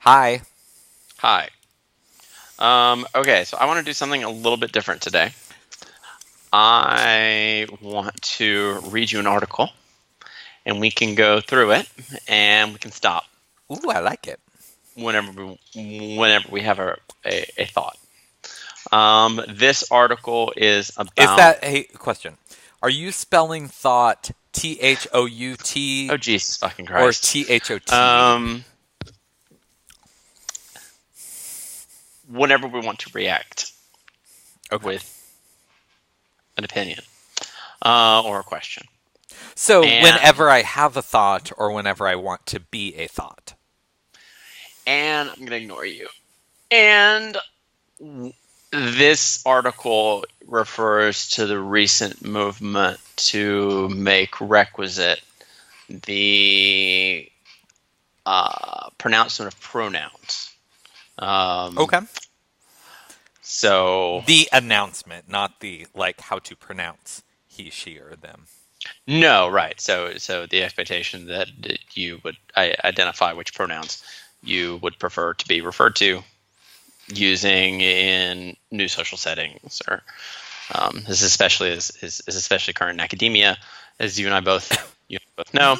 Hi. Hi. Okay, so I want to do something a little bit different today. I want to read you an article, and we can go through it, and we can stop Ooh, I like it. whenever we have a thought. This article is Is about. that a question? Are you spelling thought T-H-O-U-T Oh, Jesus fucking or Christ. T-H-O-T? Whenever we want to react Okay. with an opinion or a question. So And whenever I have a thought or whenever I want to be a thought. I'm going to ignore you. And this article refers to the recent movement to make requisite the pronouncement of pronouns. Okay. So The announcement, not the how to pronounce he, she, or them. no, right. So the expectation that you would identify which pronouns you would prefer to be referred to using in new social settings, or this especially is especially current in academia, as you and I both know.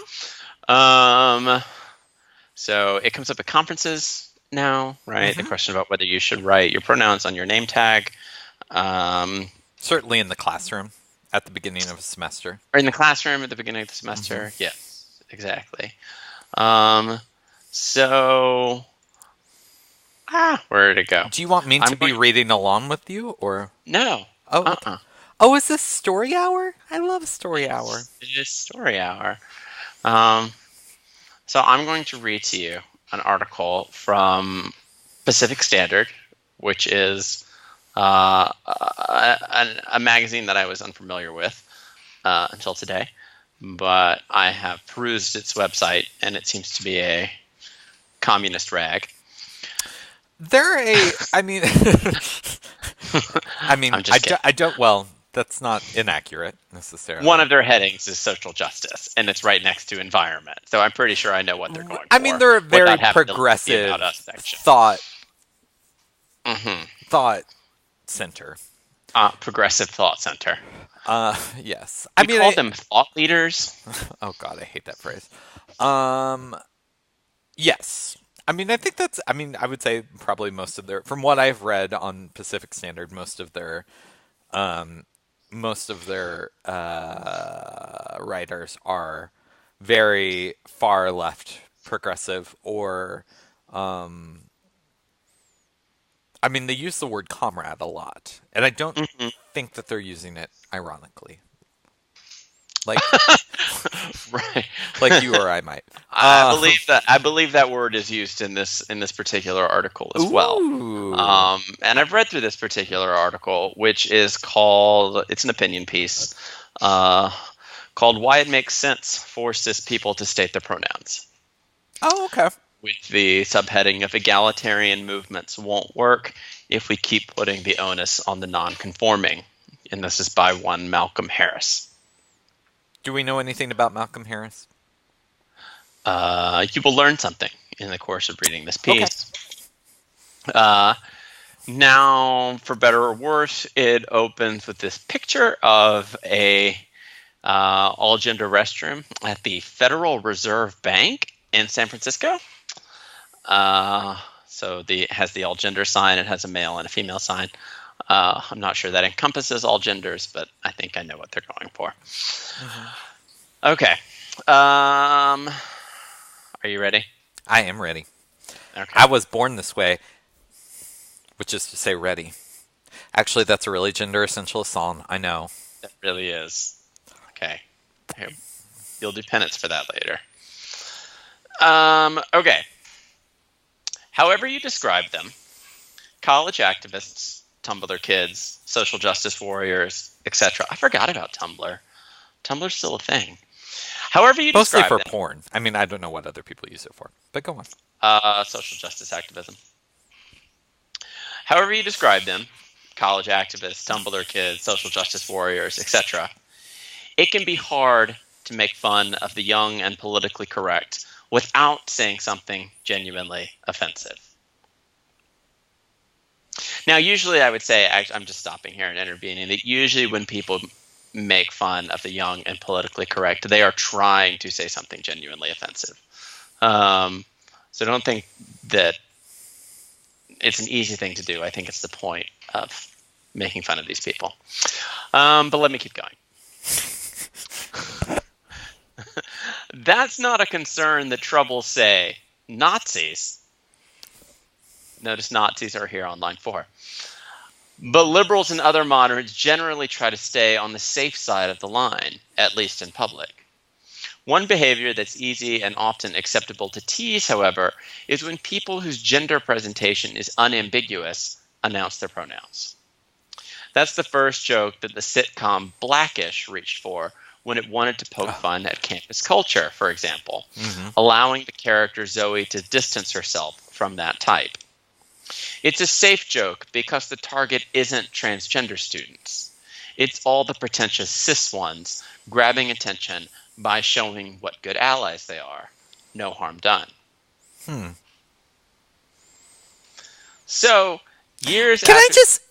So it comes up at conferences now, right? The question about whether you should write your pronouns on your name tag. Certainly in the classroom at the beginning of a semester. Or in the classroom at the beginning of the semester. Yes, exactly. So, where did it go? Do you want me to be reading along with you, or No. oh, okay. Oh, is this story hour? I love story hour. It is story hour. So I'm going to read to you an article from Pacific Standard, which is a magazine that I was unfamiliar with until today, but I have perused its website, and it seems to be a communist rag. I mean, I don't. Well, that's not inaccurate necessarily. One of their headings is social justice, and it's right next to environment. So I'm pretty sure I know what they're going for. I mean, they're a very progressive thought center. Progressive thought center. Yes. I call them thought leaders. Oh God, I hate that phrase. Yes. I mean, I think that's. I mean, I would say probably most of their, from what I've read on Pacific Standard, most of their writers are very far left progressive, or I mean, they use the word comrade a lot, and I don't think that they're using it ironically. Like, right, like you or I might. I believe that word is used in this particular article as well. And I've read through this particular article, which is called. It's an opinion piece called "Why It Makes Sense for Cis People to State Their Pronouns." Oh, okay. With the subheading of "Egalitarian movements won't work if we keep putting the onus on the non-conforming," and this is by one Malcolm Harris. Do we know anything about Malcolm Harris? You will learn something in the course of reading this piece. Okay. Now, for better or worse, it opens with this picture of a all-gender restroom at the Federal Reserve Bank in San Francisco. So it has the all-gender sign. It has a male and a female sign. I'm not sure that encompasses all genders, but I think I know what they're going for. Okay. Are you ready? I am ready. Okay. I was born this way, which is to say ready. Actually, that's a really gender essentialist song. I know. It really is. Okay. You'll do penance for that later. Okay. However you describe them, college activists, Tumblr kids, social justice warriors, etc. I forgot about Tumblr. Tumblr's still a thing. However you mostly describe for them, porn. I mean, I don't know what other people use it for, but go on. Social justice activism. However you describe them, college activists, Tumblr kids, social justice warriors, etc., it can be hard to make fun of the young and politically correct without saying something genuinely offensive. Now, usually I would say, I'm just stopping here and intervening, that usually when people make fun of the young and politically correct, they are trying to say something genuinely offensive. So don't think that it's an easy thing to do. I think it's the point of making fun of these people. But let me keep going. That's not a concern that troubles, say, Nazis. Notice Nazis are here on line 4. But liberals and other moderates generally try to stay on the safe side of the line, at least in public. One behavior that's easy and often acceptable to tease, however, is when people whose gender presentation is unambiguous announce their pronouns. That's the first joke that the sitcom Blackish reached for when it wanted to poke fun at campus culture, for example, allowing the character Zoe to distance herself from that type. It's a safe joke because the target isn't transgender students. It's all the pretentious cis ones grabbing attention by showing what good allies they are. No harm done. So, years Can after... I just...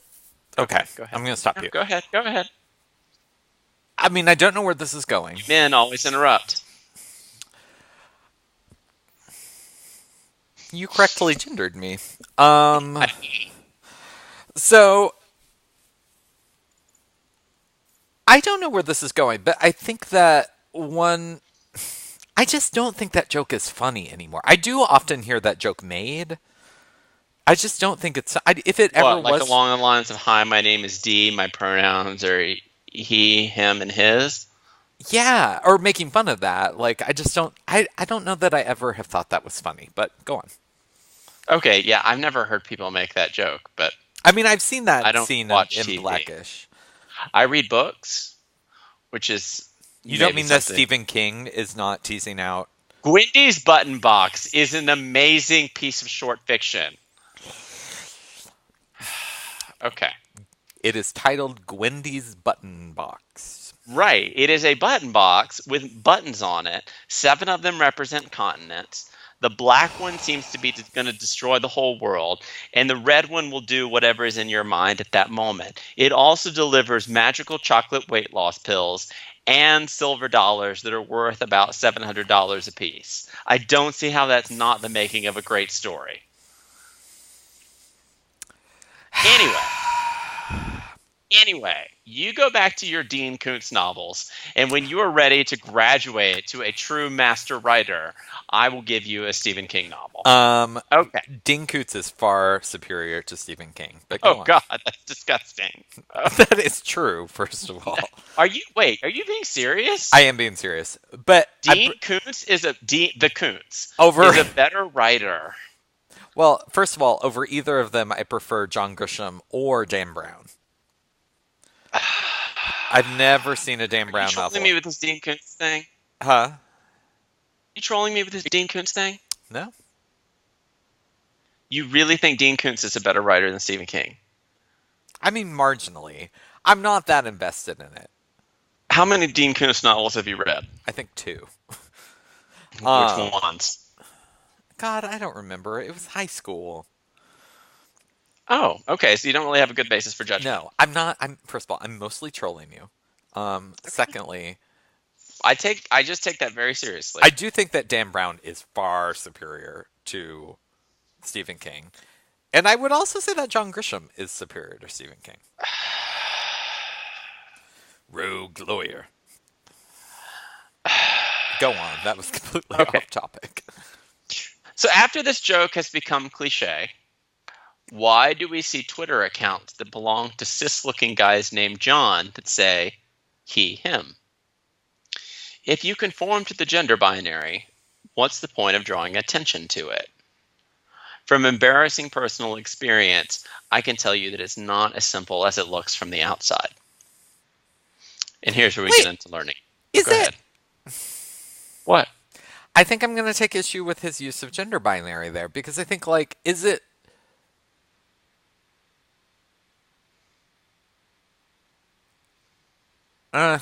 Okay, Okay, go ahead. I'm going to stop you. Go ahead. I mean, I don't know where this is going. Men always interrupt. You correctly gendered me. So... I don't know where this is going, but I think that I just don't think that joke is funny anymore. I do often hear that joke made. I just don't think it's... if it ever Like was... along the lines of, hi, my name is D, my pronouns are he, him, and his? Yeah, or making fun of that. Like, I just don't... I don't know that I ever have thought that was funny, but go on. Okay, yeah, I've never heard people make that joke, but... I mean, I've seen that I don't scene watch in TV. Blackish. I read books, which is... You don't mean that something. Stephen King is not teasing out... Gwendy's Button Box is an amazing piece of short fiction. Okay. It is titled Gwendy's Button Box. Right. It is a button box with buttons on it. 7 of them represent continents. The black one seems to be going to destroy the whole world, and the red one will do whatever is in your mind at that moment. It also delivers magical chocolate weight loss pills and silver dollars that are worth about $700 a piece. I don't see how that's not the making of a great story. Anyway, you go back to your Dean Koontz novels, and when you are ready to graduate to a true master writer, I will give you a Stephen King novel. Okay. Dean Koontz is far superior to Stephen King. But go on. God, that's disgusting. That is true, first of all. Are you being serious? I am being serious. But Dean Koontz is a better writer. Well, first of all, over either of them, I prefer John Grisham or Dan Brown. I've never seen a Dan Brown novel. Are you trolling me with this Dean Koontz thing? Huh? You trolling me with this Dean Koontz thing? No. You really think Dean Koontz is a better writer than Stephen King? I mean, marginally. I'm not that invested in it. How many Dean Koontz novels have you read? I think 2. Which ones? God, I don't remember. It was high school. Oh, okay. So you don't really have a good basis for judgment. No, I'm not. First of all, I'm mostly trolling you. Secondly, I just take that very seriously. I do think that Dan Brown is far superior to Stephen King. And I would also say that John Grisham is superior to Stephen King. Rogue lawyer. Go on. That was completely off topic. So after this joke has become cliche, why do we see Twitter accounts that belong to cis-looking guys named John that say he, him? If you conform to the gender binary, what's the point of drawing attention to it? From embarrassing personal experience, I can tell you that it's not as simple as it looks from the outside. And here's where we get into learning. Go ahead. What? I think I'm going to take issue with his use of gender binary there, because I think, like, is it...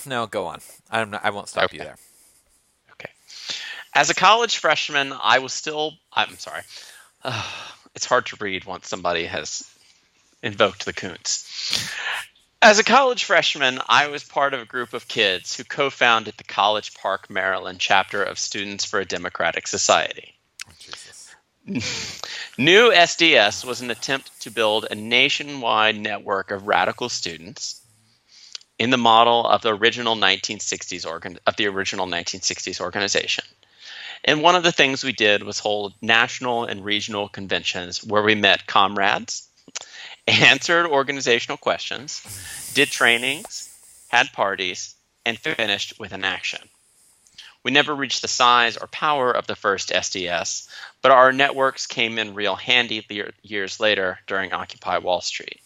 no, go on. I won't stop you there. Okay. As a college freshman, I'm sorry. It's hard to read once somebody has invoked the Kuntz. As a college freshman, I was part of a group of kids who co-founded the College Park, Maryland chapter of Students for a Democratic Society. Oh, Jesus. New SDS was an attempt to build a nationwide network of radical students in the model of the original 1960s organization. And one of the things we did was hold national and regional conventions where we met comrades, answered organizational questions, did trainings, had parties, and finished with an action. We never reached the size or power of the first SDS, but our networks came in real handy years later during Occupy Wall Street.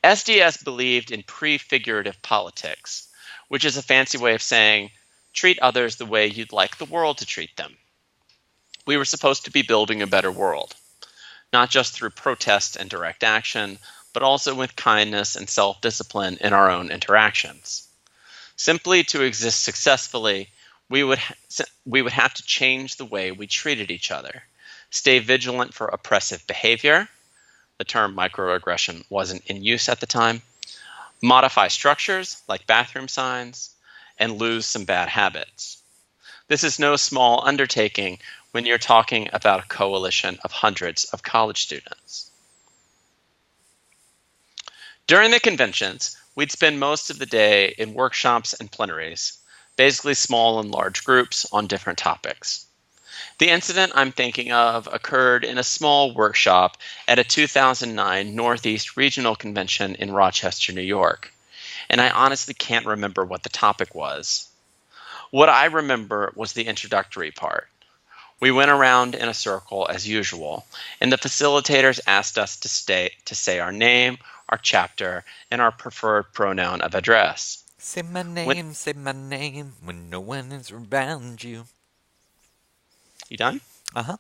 SDS believed in prefigurative politics, which is a fancy way of saying, treat others the way you'd like the world to treat them. We were supposed to be building a better world, not just through protest and direct action, but also with kindness and self-discipline in our own interactions. Simply to exist successfully, we would have to change the way we treated each other, stay vigilant for oppressive behavior, the term microaggression wasn't in use at the time, modify structures like bathroom signs, and lose some bad habits. This is no small undertaking when you're talking about a coalition of hundreds of college students. During the conventions, we'd spend most of the day in workshops and plenaries, basically small and large groups on different topics. The incident I'm thinking of occurred in a small workshop at a 2009 Northeast Regional Convention in Rochester, New York, and I honestly can't remember what the topic was. What I remember was the introductory part. We went around in a circle as usual, and the facilitators asked us to say our name, our chapter, and our preferred pronoun of address. Say my name when no one is around you. You done? Uh-huh.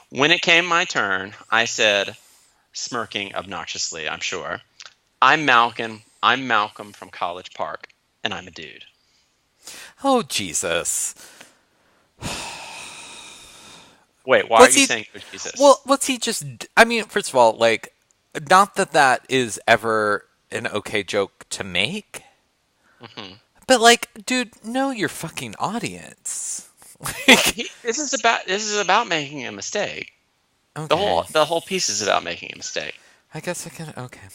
When it came my turn, I said, smirking obnoxiously, I'm sure, I'm Malcolm from College Park, and I'm a dude. Oh, Jesus. Wait, why are you saying oh, Jesus? Well, what's he just... I mean, first of all, like, not that that is ever an okay joke to make, but, like, dude, know your fucking audience. Well, this is about making a mistake. Okay. The whole piece is about making a mistake. I guess I can... Okay.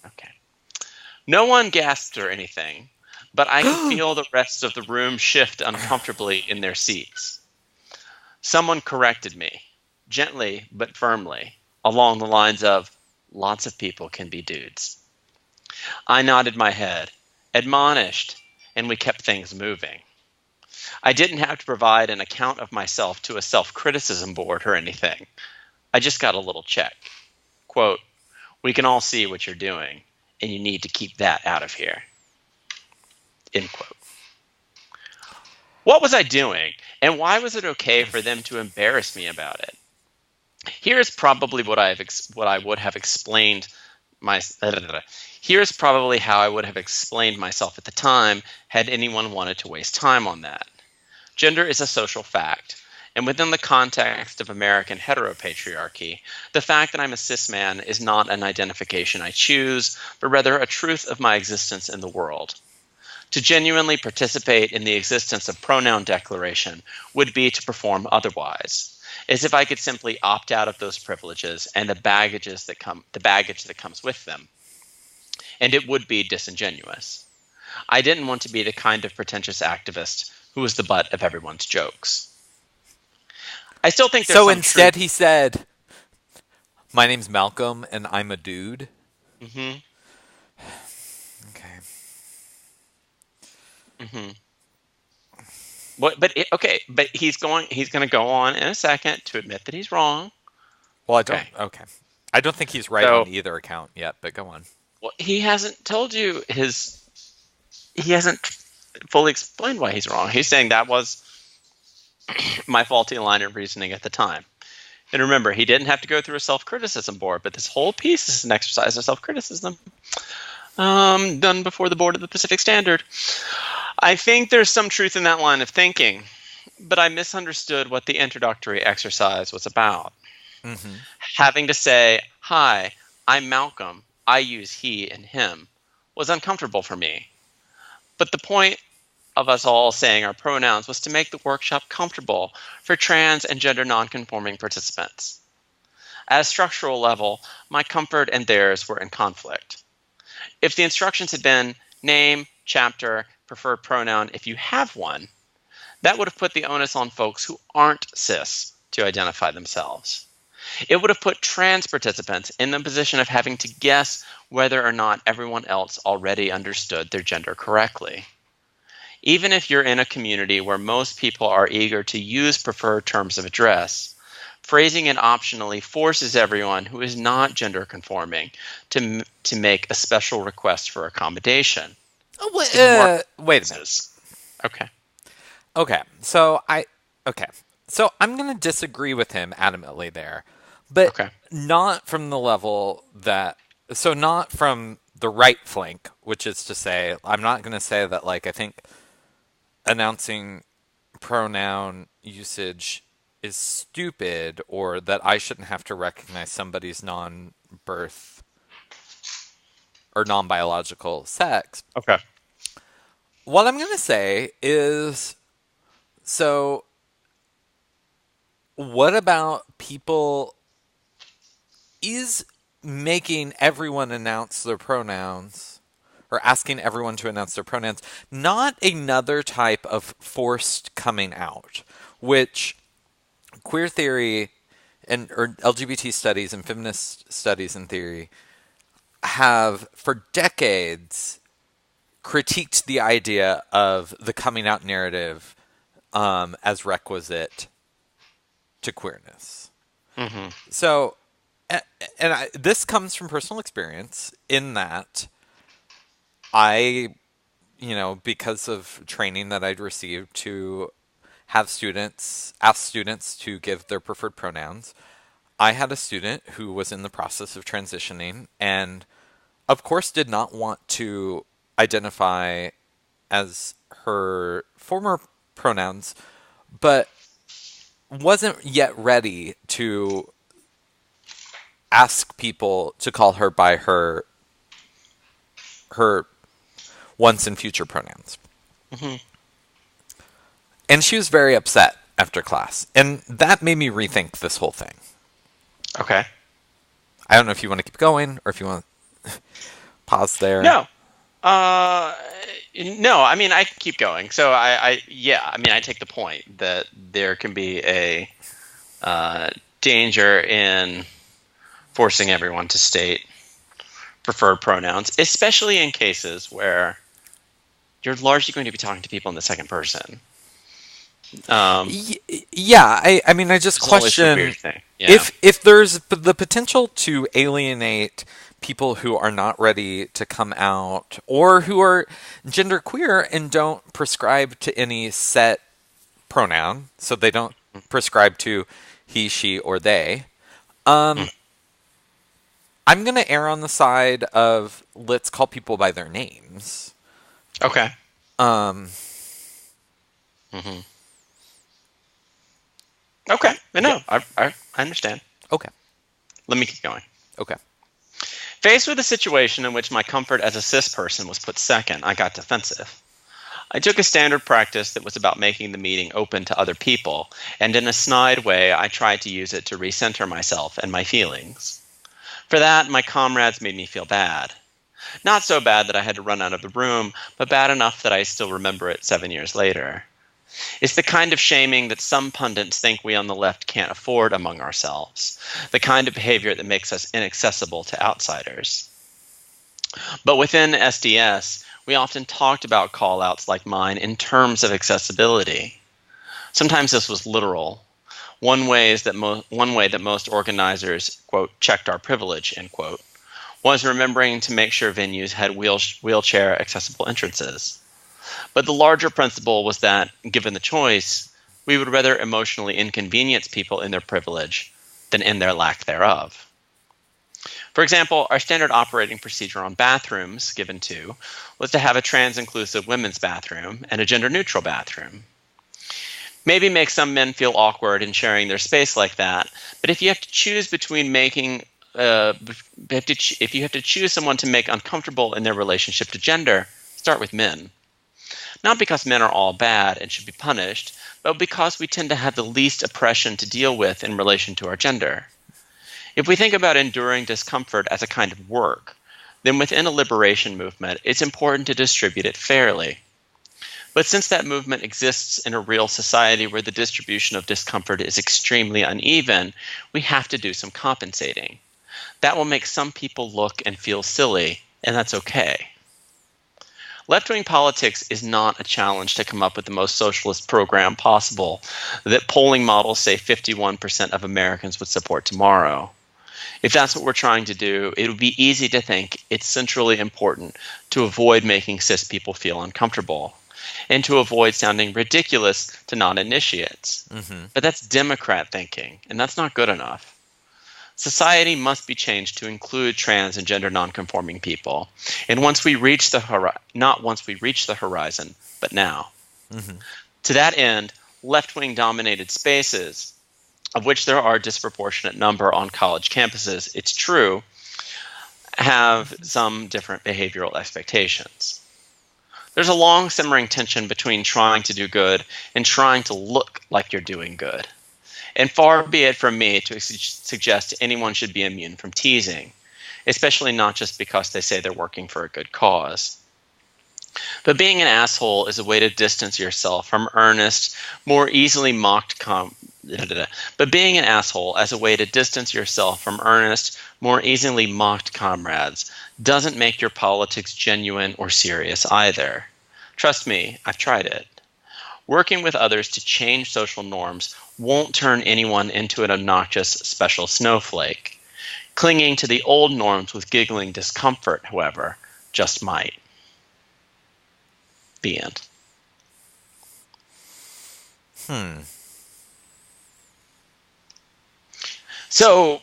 Okay. No one gasped or anything, but I could feel the rest of the room shift uncomfortably in their seats. Someone corrected me, gently but firmly, along the lines of, lots of people can be dudes. I nodded my head, admonished, and we kept things moving. I didn't have to provide an account of myself to a self-criticism board or anything. I just got a little check. Quote, we can all see what you're doing, and you need to keep that out of here. End quote. What was I doing, and why was it okay for them to embarrass me about it? Here's probably Here's probably how I would have explained myself at the time had anyone wanted to waste time on that. Gender is a social fact, and within the context of American heteropatriarchy, the fact that I'm a cis man is not an identification I choose, but rather a truth of my existence in the world. To genuinely participate in the existence of pronoun declaration would be to perform otherwise, as if I could simply opt out of those privileges and the baggage that comes with them. And it would be disingenuous. I didn't want to be the kind of pretentious activist who was the butt of everyone's jokes. I still think there's So some instead truth. he said, my name's Malcolm and I'm a dude. Mm-hmm. Okay. Mm-hmm. But he's going to go on in a second to admit that he's wrong. Well, okay. I don't think he's right on either account yet, but go on. Well, he hasn't told you he hasn't fully explained why he's wrong. He's saying that was my faulty line of reasoning at the time. And remember, he didn't have to go through a self-criticism board, but this whole piece is an exercise of self-criticism done before the board of the Pacific Standard. I think there's some truth in that line of thinking. but I misunderstood what the introductory exercise was about. Mm-hmm. Having to say, "Hi, I'm Malcolm. I use he and him," was uncomfortable for me. But the point of us all saying our pronouns was to make the workshop comfortable for trans and gender nonconforming participants. At a structural level, my comfort and theirs were in conflict. If the instructions had been name, chapter, preferred pronoun if you have one, that would have put the onus on folks who aren't cis to identify themselves. It would have put trans participants in the position of having to guess whether or not everyone else already understood their gender correctly. Even if you're in a community where most people are eager to use preferred terms of address, phrasing it optionally forces everyone who is not gender conforming to make a special request for accommodation. Wait a minute. Okay. Okay, okay, so I'm gonna disagree with him adamantly there, but Okay. not from the level that, so not from the right flank, which is to say, I'm not gonna say that like I think announcing pronoun usage is stupid or that I shouldn't have to recognize somebody's non-birth or non-biological sex. Okay. What I'm gonna say is, so what about people, is making everyone announce their pronouns or asking everyone to announce their pronouns not another type of forced coming out, which queer theory and or LGBT studies and feminist studies and theory have for decades critiqued the idea of the coming out narrative as requisite to queerness. Mm-hmm. So, this comes from personal experience in that I, because of training that I'd received to have students, ask students to give their preferred pronouns, I had a student who was in the process of transitioning and, of course, did not want to identify as her former pronouns, but wasn't yet ready to ask people to call her by her once and future pronouns. Mm-hmm. And she was very upset after class. And that made me rethink this whole thing. Okay. I don't know if you want to keep going or if you want to pause there. No. No, I mean, I can keep going. So I take the point that there can be a danger in forcing everyone to state preferred pronouns, especially in cases where you're largely going to be talking to people in the second person. Yeah, I mean, I just question Yeah. if there's the potential to alienate people who are not ready to come out or who are genderqueer and don't prescribe to any set pronoun, so they don't prescribe to he, she, or they. I'm going to err on the side of let's call people by their names. Okay. Mm-hmm. Okay. No, Yeah. I understand. Okay. Let me keep going. Okay. Faced with a situation in which my comfort as a cis person was put second, I got defensive. I took a standard practice that was about making the meeting open to other people, and in a snide way, I tried to use it to recenter myself and my feelings. For that, my comrades made me feel bad. Not so bad that I had to run out of the room, but bad enough that I still remember it 7 years later. It's the kind of shaming that some pundits think we on the left can't afford among ourselves, the kind of behavior that makes us inaccessible to outsiders. But within SDS, we often talked about call-outs like mine in terms of accessibility. Sometimes this was literal. One way that most organizers, quote, checked our privilege, end quote, was remembering to make sure venues had wheelchair accessible entrances. But the larger principle was that, given the choice, we would rather emotionally inconvenience people in their privilege than in their lack thereof. For example, our standard operating procedure on bathrooms, given to, was to have a trans-inclusive women's bathroom and a gender-neutral bathroom. Maybe make some men feel awkward in sharing their space like that. But if you have to choose between if you have to choose someone to make uncomfortable in their relationship to gender, start with men. Not because men are all bad and should be punished, but because we tend to have the least oppression to deal with in relation to our gender. If we think about enduring discomfort as a kind of work, then within a liberation movement, it's important to distribute it fairly. But since that movement exists in a real society where the distribution of discomfort is extremely uneven, we have to do some compensating. That will make some people look and feel silly, and that's okay. Left-wing politics is not a challenge to come up with the most socialist program possible that polling models say 51% of Americans would support tomorrow. If that's what we're trying to do, it would be easy to think it's centrally important to avoid making cis people feel uncomfortable and to avoid sounding ridiculous to non-initiates. Mm-hmm. But that's Democrat thinking, and that's not good enough. Society must be changed to include trans and gender nonconforming people. And not once we reach the horizon, but now. Mm-hmm. To that end, left-wing dominated spaces, of which there are a disproportionate number on college campuses, it's true, have some different behavioral expectations. There's a long simmering tension between trying to do good and trying to look like you're doing good. And far be it from me to suggest anyone should be immune from teasing, especially not just because they say they're working for a good cause. But being an asshole is a way to distance yourself from earnest, more easily mocked But being an asshole as a way to distance yourself from earnest, more easily mocked comrades doesn't make your politics genuine or serious either. Trust me, I've tried it. Working with others to change social norms won't turn anyone into an obnoxious special snowflake. Clinging to the old norms with giggling discomfort, however, just might. The end. So,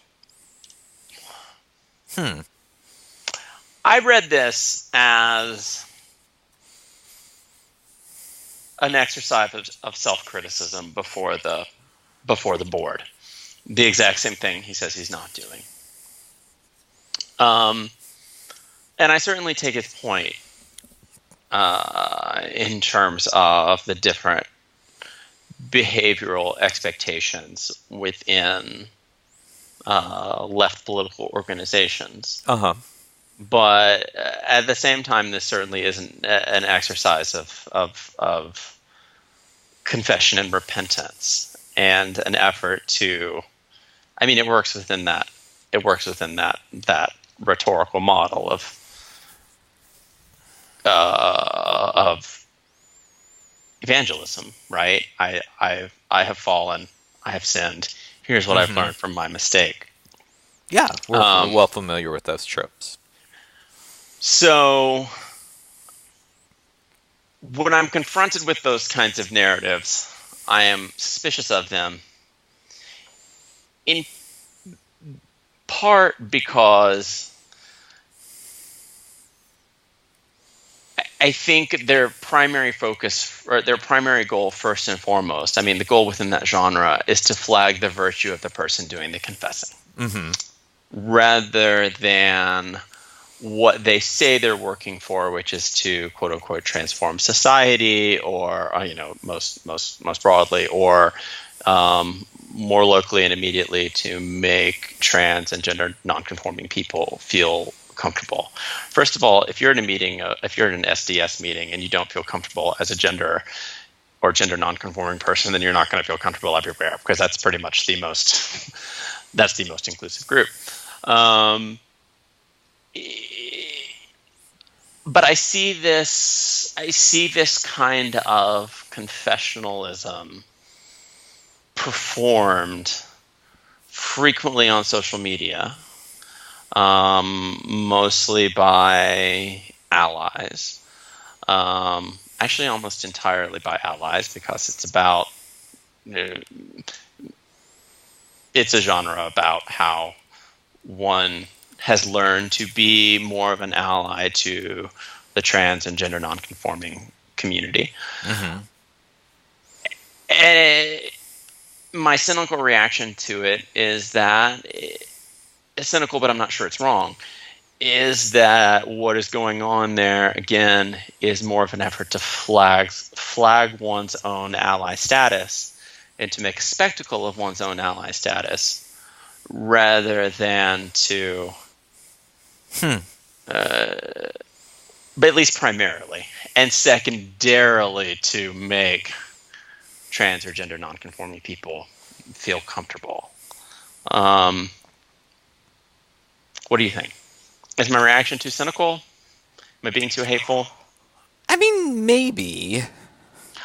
I read this as an exercise of self-criticism before the board. The exact same thing he says he's not doing. And I certainly take his point in terms of the different behavioral expectations within left political organizations. Uh-huh. But at the same time, this certainly isn't an exercise of confession and repentance and an effort to. I mean, it works within that. It works within that rhetorical model of evangelism, right? I have fallen. I have sinned. Here's what I've learned from my mistake. Yeah, we're well familiar with those tropes. So when I'm confronted with those kinds of narratives, I am suspicious of them, in part because I think their primary focus, or their primary goal first and foremost, I mean, the goal within that genre is to flag the virtue of the person doing the confessing, rather than what they say they're working for, which is to quote unquote transform society, or most broadly, or more locally and immediately to make trans and gender nonconforming people feel comfortable. First of all, if you're in a meeting, if you're in an SDS meeting and you don't feel comfortable as a gender or gender nonconforming person, then you're not going to feel comfortable everywhere, because that's pretty much the most inclusive group. But I see this kind of confessionalism performed frequently on social media, mostly by allies, actually almost entirely by allies, because it's a genre about how one has learned to be more of an ally to the trans and gender nonconforming community. And my cynical reaction to it is that it's cynical, but I'm not sure it's wrong. Is that what is going on there again is more of an effort to flag one's own ally status and to make a spectacle of one's own ally status rather than to but at least primarily and secondarily to make trans or gender nonconforming people feel comfortable. um, what do you think? Is my reaction too cynical? Am I being too hateful? I mean, maybe.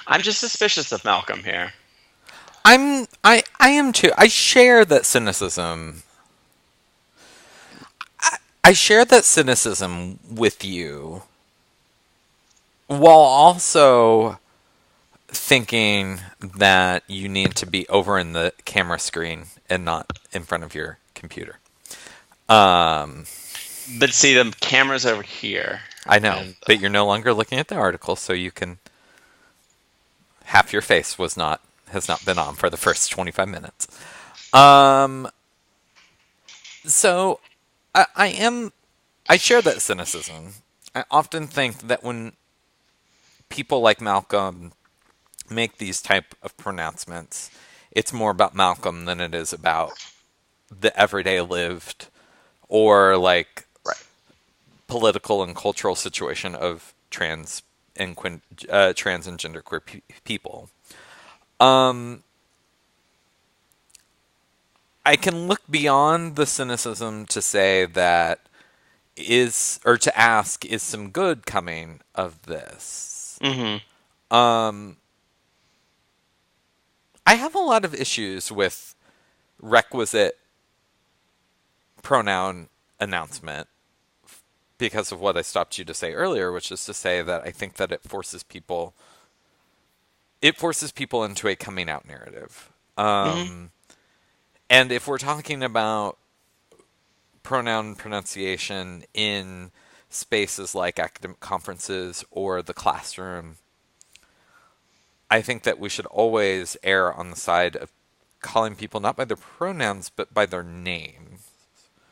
I'm just suspicious of Malcolm here. I am too. I share that cynicism. I share that cynicism with you while also thinking that you need to be over in the camera screen and not in front of your computer. Um, But see, the camera's over here, I know, and but you're no longer looking at the article, so you can half your face was not has not been on for the first 25 minutes. Um, so I am I share that cynicism. I often think that when people like Malcolm make these type of pronouncements, it's more about Malcolm than it is about the everyday lived or like right. political and cultural situation of trans and genderqueer people. Um, I can look beyond the cynicism to say that to ask, is some good coming of this? Mm-hmm. Um, I have a lot of issues with requisite pronoun announcement because of what I stopped you to say earlier, which is to say that I think that it forces people into a coming out narrative. Mm-hmm. And if we're talking about pronoun pronunciation in spaces like academic conferences or the classroom, I think that we should always err on the side of calling people not by their pronouns but by their name.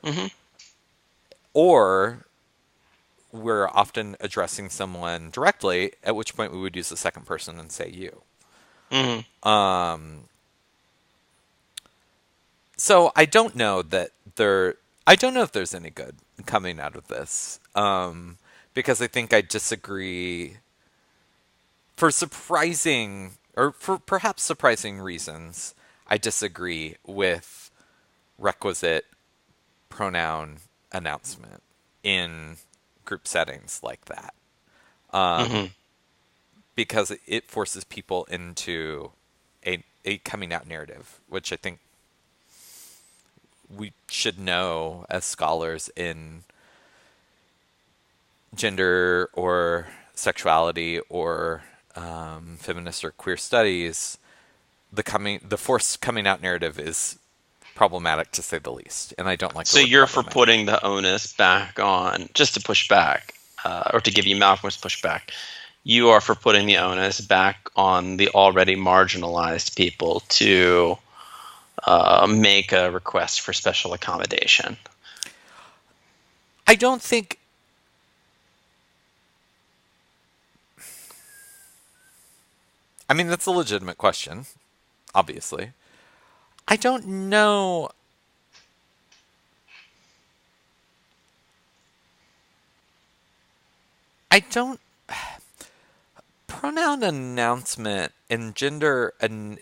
Mm-hmm. Or we're often addressing someone directly, at which point we would use the second person and say you. Mm-hmm. Um, so I don't know if there's any good coming out of this. Because I think I disagree for surprising or for perhaps surprising reasons. I disagree with requisite pronoun announcement in group settings like that. Mm-hmm. Because it forces people into a coming out narrative, which I think we should know as scholars in gender or sexuality or feminist or queer studies. The forced coming out narrative is problematic to say the least, and I don't like the So word you're for problematic. putting the onus back on, just to push back, or to give you Malcolm's pushback. You are for putting the onus back on the already marginalized people to make a request for special accommodation. I don't think. I mean, that's a legitimate question, obviously. I don't know. I don't. Pronoun announcement and gender and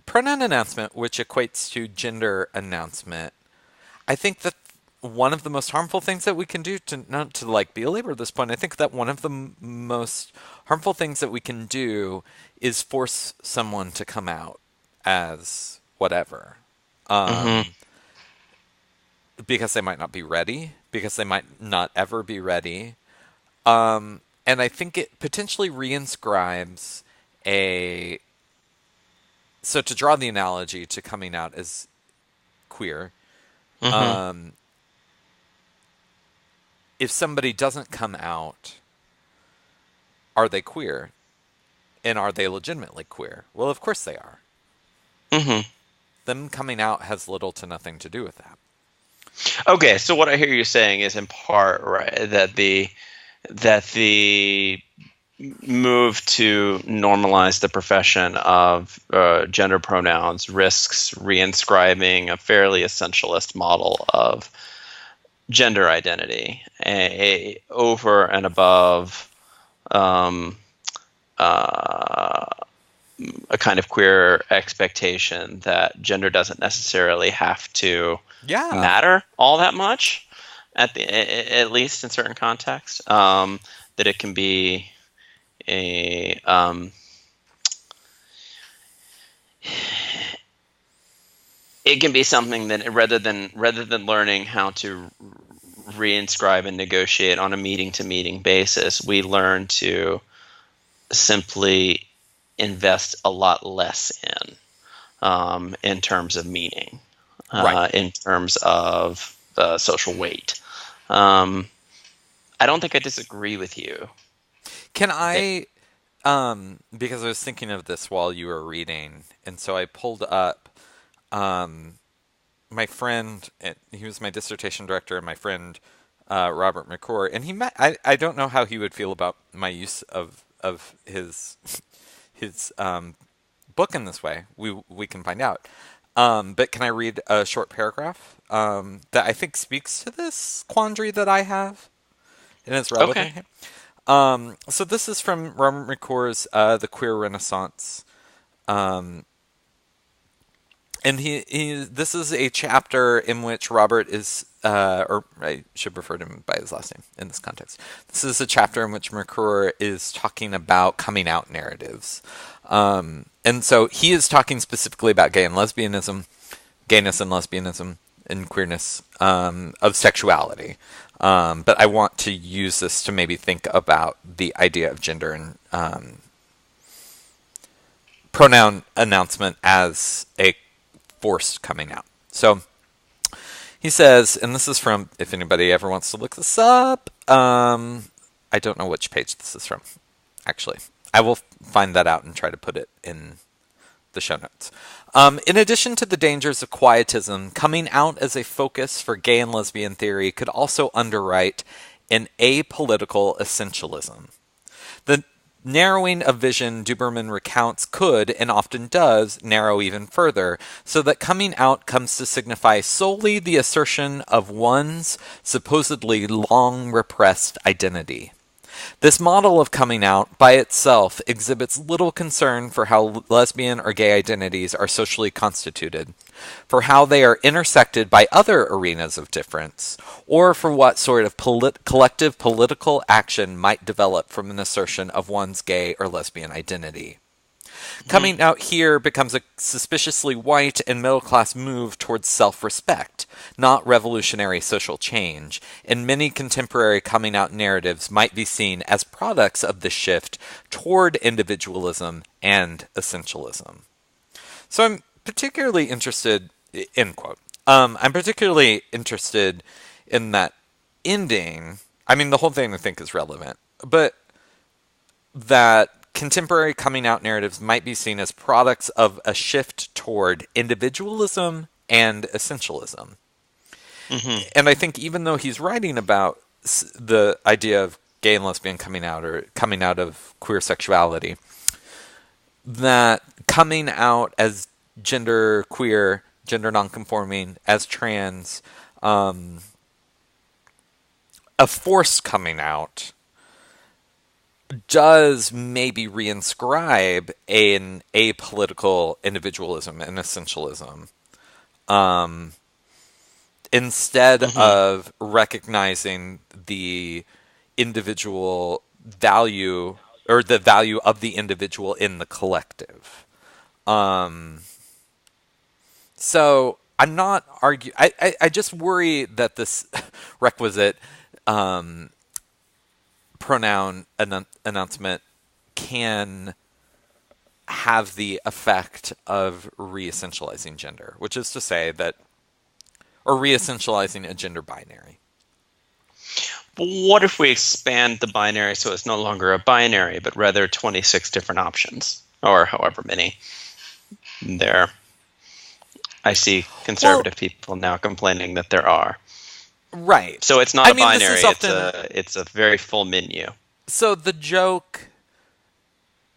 pronoun announcement, which equates to gender announcement. I think that one of the most harmful things that we can do to not to like belabor this point. I think that one of the most harmful things that we can do is force someone to come out as whatever. Mm-hmm. Um, because they might not be ready, because they might not ever be ready. And I think it potentially reinscribes a. So to draw the analogy to coming out as queer, Mm-hmm. um, if somebody doesn't come out, are they queer? And are they legitimately queer? Well, of course they are. Hmm. Them coming out has little to nothing to do with that. Okay, so what I hear you saying is in part right that the move to normalize the profession of gender pronouns risks reinscribing a fairly essentialist model of gender identity over and above um, uh, a kind of queer expectation that gender doesn't necessarily have to Yeah. matter all that much, at least in certain contexts. That it can be a it can be something that rather than learning how to reinscribe and negotiate on a meeting to meeting basis, we learn to simply invest a lot less in terms of meaning, Right. in terms of social weight. Um, I don't think I disagree with you. Can That, I, because I was thinking of this while you were reading, and so I pulled up um, my friend, and he was my dissertation director, and my friend Robert McClure, and I don't know how he would feel about my use of his book in this way. We can find out. But can I read a short paragraph that I think speaks to this quandary that I have and is okay. relevant here? So this is from Robert McClure's The Queer Renaissance. Um, and this is a chapter in which Robert is, or I should refer to him by his last name in this context. This is a chapter in which McClure is talking about coming out narratives. And so he is talking specifically about gay and lesbianism, gayness and lesbianism, and queerness of sexuality. But I want to use this to maybe think about the idea of gender and pronoun announcement as a forced coming out. So he says, and this is from, if anybody ever wants to look this up, I don't know which page this is from, actually. I will find that out and try to put it in the show notes. In addition to the dangers of quietism, coming out as a focus for gay and lesbian theory could also underwrite an apolitical essentialism. The narrowing of vision Duberman recounts could, and often does, narrow even further, so that coming out comes to signify solely the assertion of one's supposedly long repressed identity. This model of coming out by itself exhibits little concern for how lesbian or gay identities are socially constituted, for how they are intersected by other arenas of difference, or for what sort of collective political action might develop from an assertion of one's gay or lesbian identity. Hmm. Coming out here becomes a suspiciously white and middle class move towards self respect, not revolutionary social change, and many contemporary coming out narratives might be seen as products of this shift toward individualism and essentialism. So I'm particularly interested, end quote. I'm particularly interested in that ending. I mean, the whole thing I think is relevant, but that contemporary coming out narratives might be seen as products of a shift toward individualism and essentialism. Hmm. And I think even though he's writing about the idea of gay and lesbian coming out or coming out of queer sexuality, that coming out as gender queer, gender nonconforming, as trans, um, a forced coming out does maybe reinscribe an apolitical individualism and essentialism instead Hmm. of recognizing the individual value or the value of the individual in the collective. So I'm not arguing. I just worry that this requisite pronoun announcement can have the effect of re-essentializing gender, which is to say that, or re-essentializing a gender binary. What if we expand the binary so it's no longer a binary, but rather 26 different options, or however many there? I see Well, conservative people now complaining that there are. right. So it's not I a mean, this is binary; often it's a very full menu. so the joke.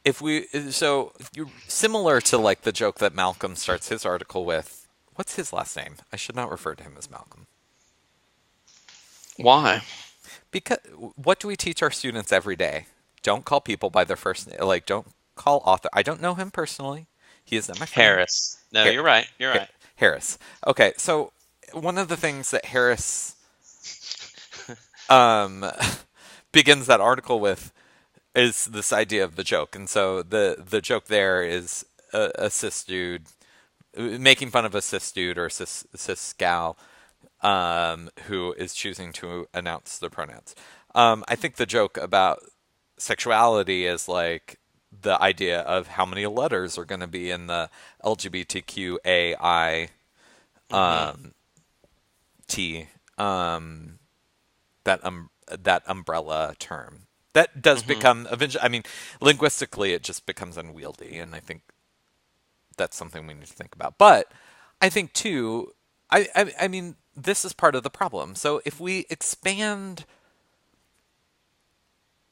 If we so you're similar to like the joke that Malcolm starts his article with. What's his last name? I should not refer to him as Malcolm. Why? Because what do we teach our students every day? Don't call people by their first name. Like, don't call author. I don't know him personally. He is not my friend. Harris. No, Har- you're right. You're Har- right. Harris. Okay, so one of the things that Harris um, begins that article with is this idea of the joke, and so the joke there is a cis dude making fun of a cis dude or cis gal who is choosing to announce their pronouns. I think the joke about sexuality is like the idea of how many letters are going to be in the LGBTQAI Hmm. T that umbrella term. That does Hmm. become eventually. I mean, linguistically, it just becomes unwieldy, and I think that's something we need to think about. But I think too, I mean, this is part of the problem. So if we expand,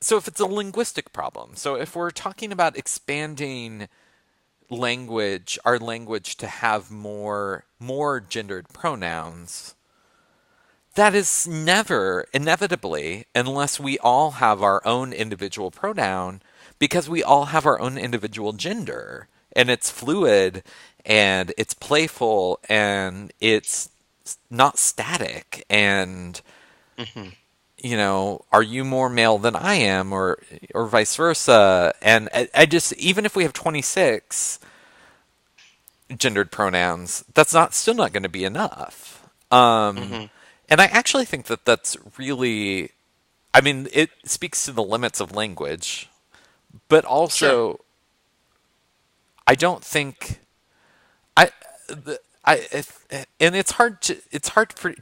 so if it's a linguistic problem, so if we're talking about expanding our language to have more gendered pronouns, that is never inevitably unless we all have our own individual pronoun because we all have our own individual gender and it's fluid and it's playful and it's not static and Hmm. are you more male than I am or vice versa and I just even if we have 26 gendered pronouns that's not still not going to be enough Hmm. and I actually think that that's really I mean, it speaks to the limits of language, but Sure. also I don't think I and it's hard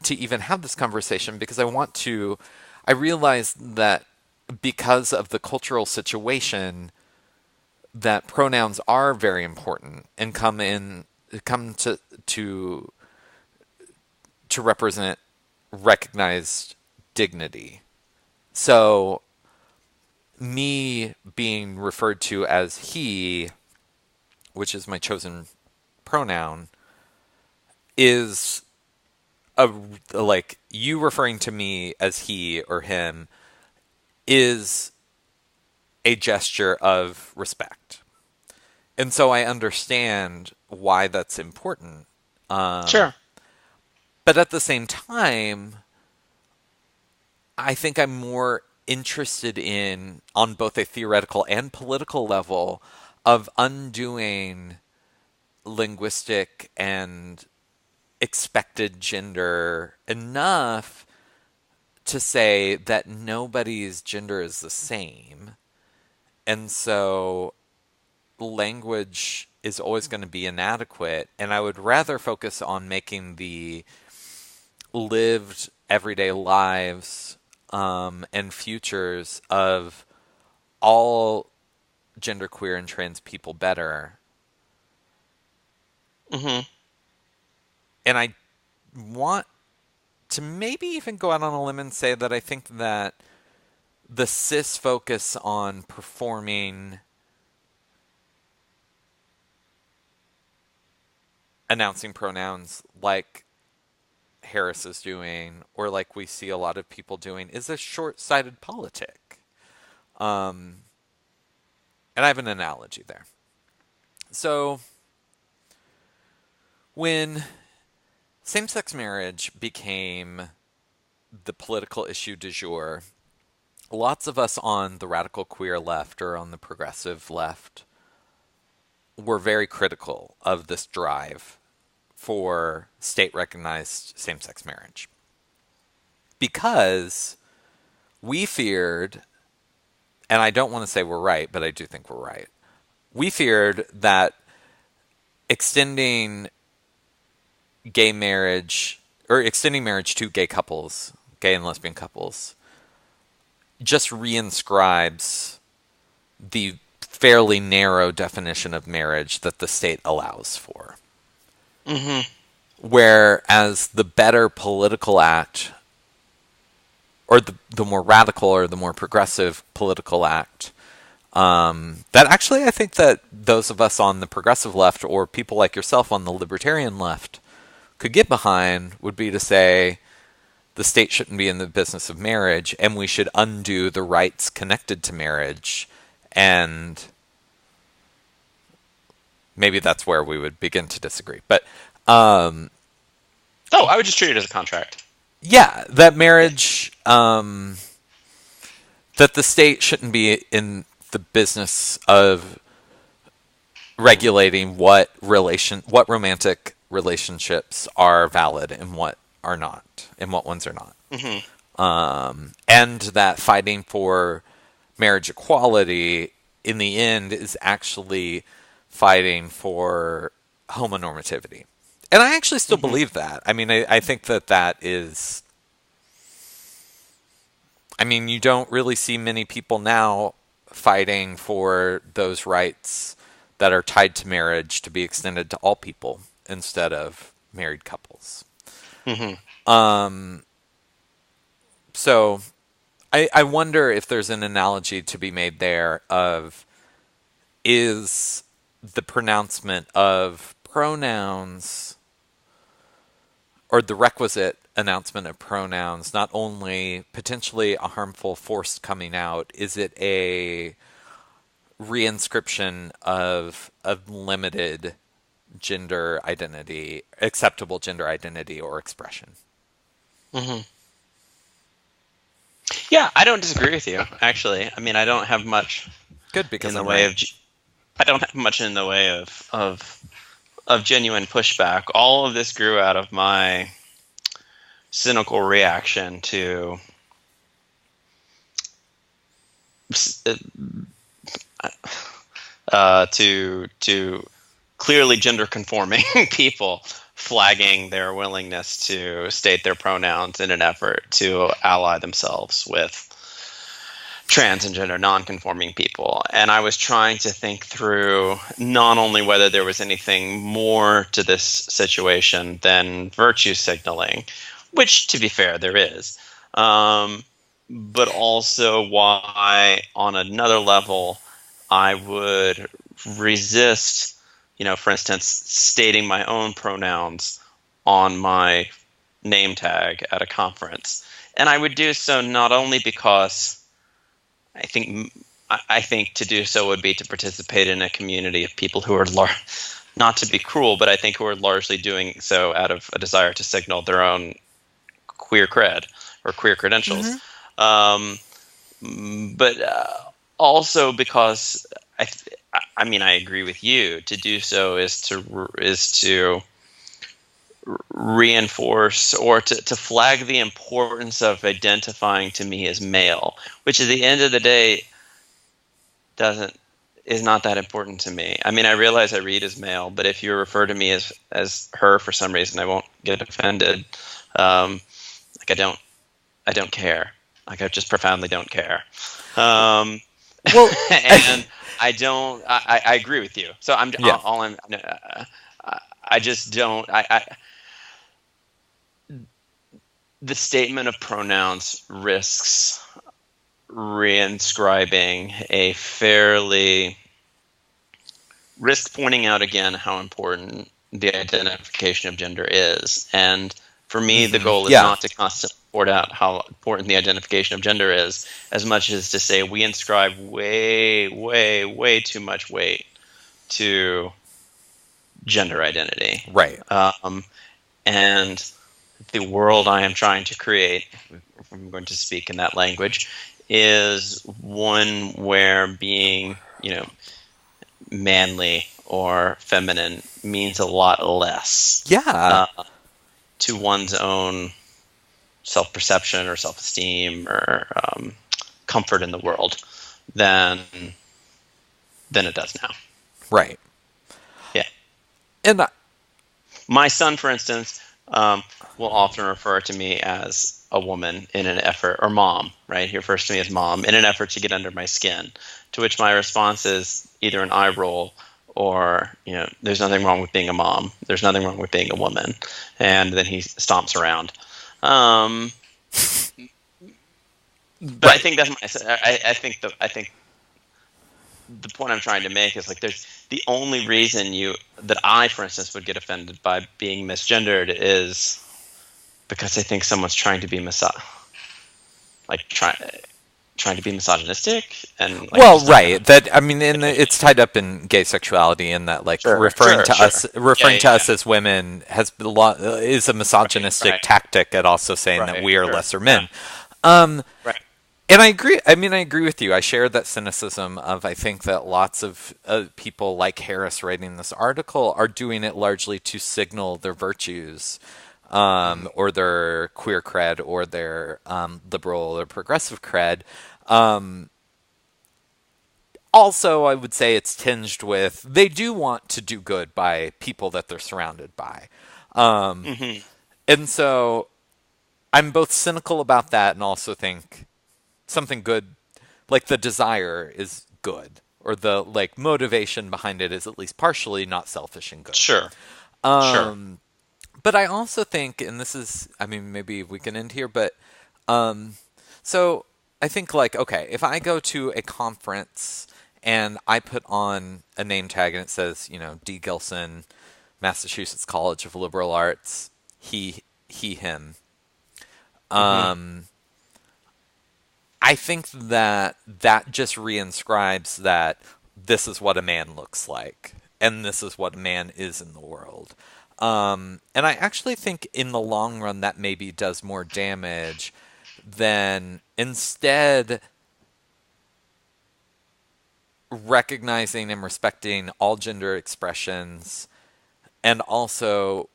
to even have this conversation because I realize that because of the cultural situation that pronouns are very important and come to to represent recognized dignity. So me being referred to as he, which is my chosen pronoun, is a like you referring to me as he or him is a gesture of respect. And so I understand why that's important. Um, Sure. but at the same time, I think I'm more interested in, on both a theoretical and political level, of undoing linguistic and expected gender enough to say that nobody's gender is the same. And so language is always going to be inadequate. And I would rather focus on making the lived everyday lives and futures of all genderqueer and trans people better. Hmm. And I want to maybe even go out on a limb and say that I think that the cis focus on performing announcing pronouns like Harris is doing or like we see a lot of people doing is a short-sighted politic. Um, and I have an analogy there. So when same-sex marriage became the political issue du jour, lots of us on the radical queer left or on the progressive left were very critical of this drive for state recognized same sex marriage because we feared, and I don't want to say we're right, but I do think we're right. We feared that extending gay marriage or extending marriage to gay couples, gay and lesbian couples, just reinscribes the fairly narrow definition of marriage that the state allows for. Hmm. Whereas the better political act, or the more radical or the more progressive political act, that actually I think that those of us on the progressive left or people like yourself on the libertarian left could get behind would be to say the state shouldn't be in the business of marriage and we should undo the rights connected to marriage. And maybe that's where we would begin to disagree. But Oh, I would just treat it as a contract. yeah, that marriage, that the state shouldn't be in the business of regulating what romantic relationships are valid and what are not, and what ones are not. Hmm. And that fighting for marriage equality in the end is actually fighting for homonormativity. And I actually still Hmm. believe that. I mean, I think that that is. I mean, you don't really see many people now fighting for those rights that are tied to marriage to be extended to all people instead of married couples. Hmm. So I wonder if there's an analogy to be made there of is the pronouncement of pronouns or the requisite announcement of pronouns not only potentially a harmful forced coming out, is it a reinscription of a limited gender identity, acceptable gender identity or expression? Hmm. Yeah, I don't disagree with you. Actually, I mean, I don't have much Good, because in the I'm way right. of. I don't have much in the way of genuine pushback. All of this grew out of my cynical reaction to clearly gender conforming people flagging their willingness to state their pronouns in an effort to ally themselves with trans and gender non-conforming people. And I was trying to think through not only whether there was anything more to this situation than virtue signaling, which, to be fair, there is, but also why, on another level, I would resist, for instance, stating my own pronouns on my name tag at a conference. And I would do so not only because I think I think to do so would be to participate in a community of people who are not to be cruel, but I think who are largely doing so out of a desire to signal their own queer cred or queer credentials. Mm-hmm. Um, but also because I mean, I agree with you. To do so is to reinforce or to flag the importance of identifying to me as male, which at the end of the day doesn't is not that important to me. I mean, I realize I read as male, but if you refer to me as her for some reason, I won't get offended. Like I don't care. Like I just profoundly don't care. Um, Well, and I agree with you. So I'm yeah, all I'm. I just don't. The statement of pronouns risks reinscribing a fairly risk pointing out again how important the identification of gender is. And for me, the mm-hmm. goal is Yeah, not to constantly point out how important the identification of gender is, as much as to say we inscribe way, way, way too much weight to gender identity. right. And the world I am trying to create, if I'm going to speak in that language, is one where being, manly or feminine means a lot less Yeah, uh, to one's own self-perception or self-esteem or comfort in the world than it does now. right. Yeah. And My son, for instance, um, will often refer to me as a woman in an effort, or mom, right? He refers to me as mom in an effort to get under my skin. To which my response is either an eye roll or, there's nothing wrong with being a mom. There's nothing wrong with being a woman. And then he stomps around. Um, but I Right. think that's I think the point I'm trying to make is like there's the only reason that I, for instance, would get offended by being misgendered is because I think someone's trying to be like trying to be misogynistic and like Well, just not gonna. right. That I mean, it's tied up in gay sexuality, and that like Sure, sure, sure. Yeah, referring yeah, to yeah. us as women is a Right, misogynistic right, tactic at also saying that right. we are Sure. lesser Yeah. men. Um, Right. and I agree. I mean, I agree with you. I share that cynicism of I think that lots of people like Harris writing this article are doing it largely to signal their virtues, Hmm. or their queer cred, or their liberal or progressive cred. Um, Also, I would say it's tinged with they do want to do good by people that they're surrounded by. Um, Hmm. and so I'm both cynical about that and also think something good, like the desire is good, or the like motivation behind it is at least partially not selfish and good. Sure. Sure. Um, but I also think, and this is, I mean, maybe we can end here, but um, so I think like, okay, if I go to a conference and I put on a name tag and it says, D. Gilson, Massachusetts College of Liberal Arts, him. Hmm. Um, I think that that just reinscribes that this is what a man looks like, and this is what a man is in the world. And I actually think in the long run that maybe does more damage than instead recognizing and respecting all gender expressions and also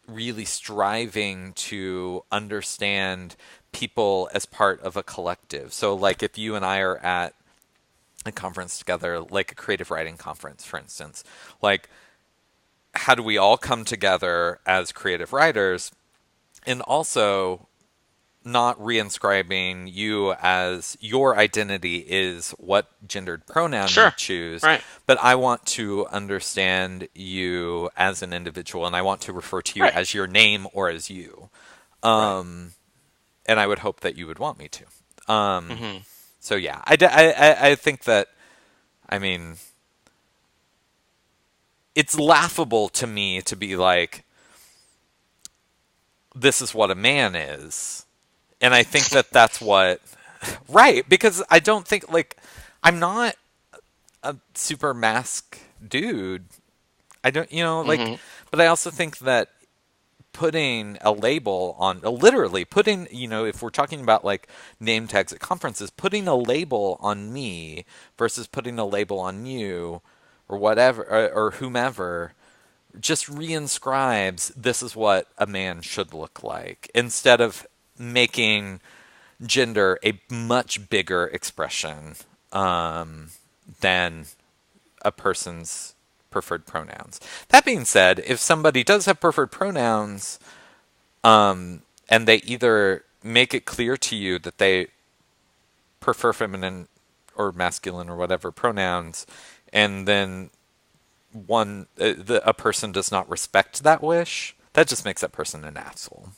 really striving to understand people as part of a collective. So, like, if you and I are at a conference together, like a creative writing conference, for instance, like, how do we all come together as creative writers and also not reinscribing you as your identity is what gendered pronoun you Sure. choose, Right. but I want to understand you as an individual and I want to refer to you Right. as your name or as you. Right. Um, and I would hope that you would want me to. Hmm. So yeah, I think that, I mean, it's laughable to me to be like, this is what a man is. And I think that that's what, right, because I don't think, like, I'm not a super mask dude. I don't, like, Hmm. but I also think that putting a label on, literally putting, if we're talking about like name tags at conferences, putting a label on me versus putting a label on you or whatever, or whomever, just reinscribes this is what a man should look like instead of making gender a much bigger expression than a person's preferred pronouns. That being said, if somebody does have preferred pronouns, and they either make it clear to you that they prefer feminine or masculine or whatever pronouns, and then a person does not respect that wish, that just makes that person an asshole.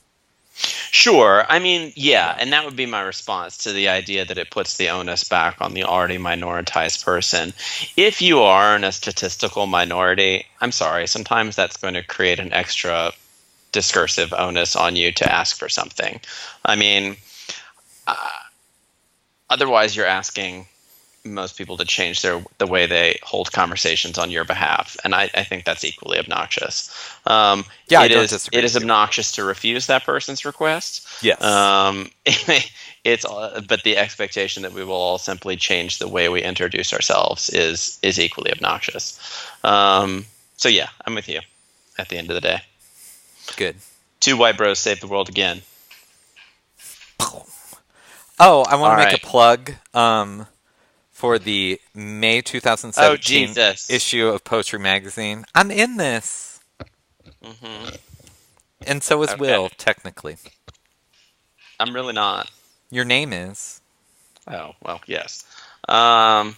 Sure. I mean, yeah, Yeah. and that would be my response to the idea that it puts the onus back on the already minoritized person. If you are in a statistical minority, I'm sorry, sometimes that's going to create an extra discursive onus on you to ask for something. I mean, otherwise you're asking most people to change the way they hold conversations on your behalf, and I think that's equally obnoxious. Yeah, I It don't is disagree it is with you. obnoxious to refuse that person's request. Yes. Um, it's but the expectation that we will all simply change the way we introduce ourselves is equally obnoxious. So yeah, I'm with you. At the end of the day, Good. two white bros save the world again. Oh, I want All to make a right. plug for the May Oh 2017 Jesus. issue of Poetry Magazine. I'm in this. Hmm. And so is Okay. Will, technically. I'm really not. Your name is. Oh, well, yes. Um,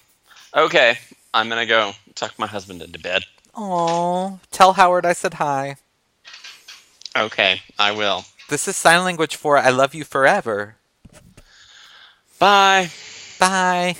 okay. I'm gonna go tuck my husband into bed. Oh, tell Howard I said hi. Okay, I will. This is sign language for I love you forever. Bye. Bye.